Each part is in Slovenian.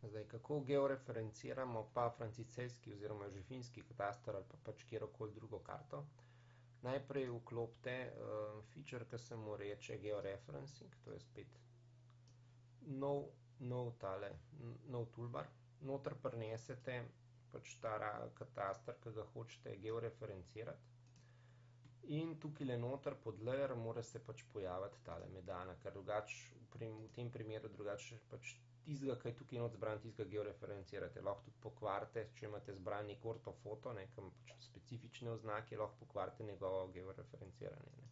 Zdaj, kako georeferenciramo pa franciscejski oziroma žefinski kataster ali pa pač kjerokoli drugo karto? Najprej vklopite feature, ki se mu reče georeferencing, to je spet nov toolbar. Noter prinesete pač ta kataster, ki ga hočete georeferencirati. In tukaj noter pod layer mora se pač pojaviti tale medana, ker drugače v tem primeru drugače pač tistega, ki je tukaj not zbran, tistega georeferencirate. Lahko tudi pokvarite, če imate zbran nek ortofoto, kam pač specifične oznake, lahko pokvarite njegovo georeferenciranje.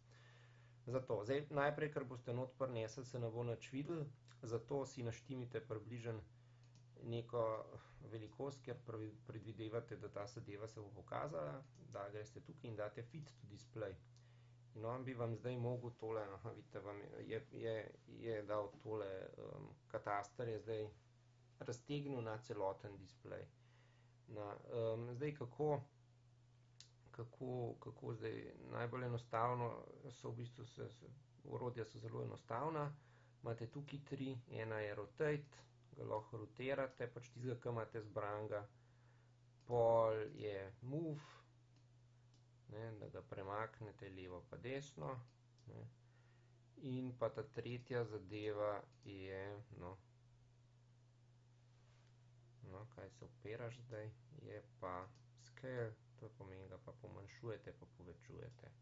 Zato, zdaj najprej, ker boste not prinesli, se ne bo nič videli, zato si naštimite približno neko velikost, kjer predvidevate, da ta zadeva se bo pokazala, da greste tukaj in date fit to display. In on bi vam zdaj mogel tole, vidite, vam je dal tole, kataster je zdaj raztegnil na celoten display. Zdaj, kako zdaj, najbolj enostavno so v bistvu, orodja so zelo enostavna, imate tukaj tri, ena je rotate, ga lahko rotirate, pač tistega, ki imate zbranga, pol je move, da ga premaknete levo pa desno, in pa ta tretja zadeva je, kaj se opiraš zdaj, je pa scale, to pomeni, ga pa pomanjšujete, pa povečujete.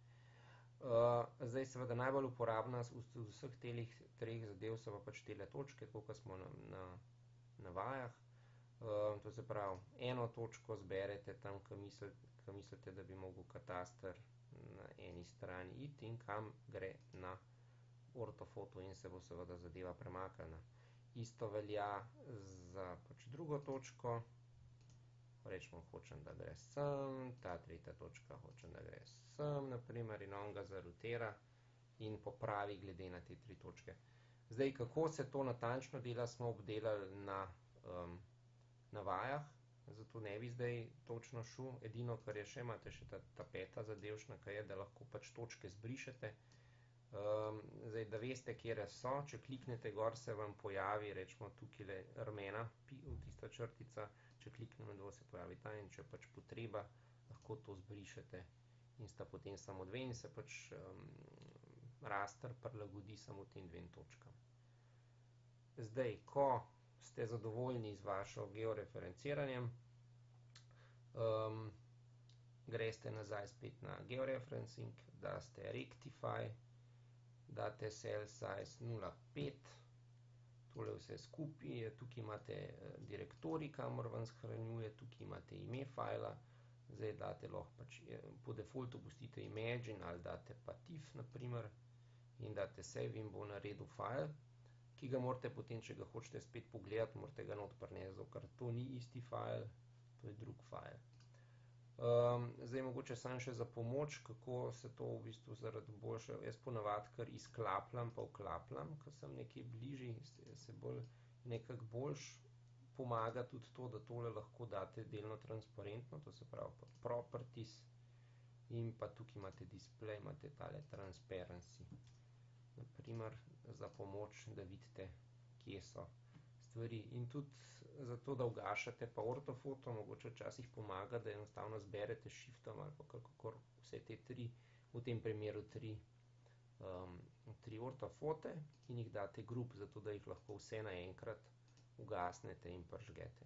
Zdaj, seveda, najbolj uporabna v vseh telih treh zadev so pa pač tele točke, tako kot smo na vajah. To se pravi, eno točko zberete tam, ko mislite, da bi mogel kataster na eni strani iti in kam gre na ortofoto in se bo seveda zadeva premaknila. Isto velja za pač drugo točko, rečemo, hočem, da gre sem, ta tretja točka hočem, da gre sem, naprimer, in on ga zarotira in popravi glede na te tri točke. Zdaj, kako se to natančno dela, smo obdelali na vajah, zato ne bi zdaj točno šel. Edino, kar je še, imate še ta peta zadevšna, ki je, da lahko pač točke zbrišete. Zdaj, da veste, kjere so, če kliknete gor, se vam pojavi, rečemo, tukaj rumena, tista črtica, če kliknemo dol, se pojavi ta, in če pač potreba, lahko to zbrišete in sta potem samo dve in se pač raster prilagodi samo tem dvem točkam. Zdaj, ko ste zadovoljni z vašo georeferenciranjem, greste nazaj spet na georeferencing, daste rectify, date cell size 0,5, tole vse skupaj, tukaj imate direktorij, kamor vam shranjuje, tukaj imate ime fajla, zdaj date lahko pač, po defaultu pustite imagine ali date pa tif, naprimer, in date save in bo naredil fajl, ki ga morate potem, če ga hočete spet pogledati, morate ga not prinesti, ker to ni isti fajl, to je drug fajl. Zdaj, mogoče samo še za pomoč, kako se to v bistvu zaradi boljše, jaz ponavadi kar izklapljam pa vklapljam, ko sem nekaj bližji, se bolj nekako boljš pomaga tudi to, da tole lahko date delno transparentno, to se pravi pod properties, in pa tukaj imate display, imate tale transparency, naprimer za pomoč, da vidite, kje so stvari. In tudi zato, da ugašate pa ortofoto, mogoče včasih pomaga, da enostavno zberete shiftom ali pa kakor vse te tri, v tem primeru tri ortofote in jih date group, zato da jih lahko vse naenkrat ugasnete in prižgete.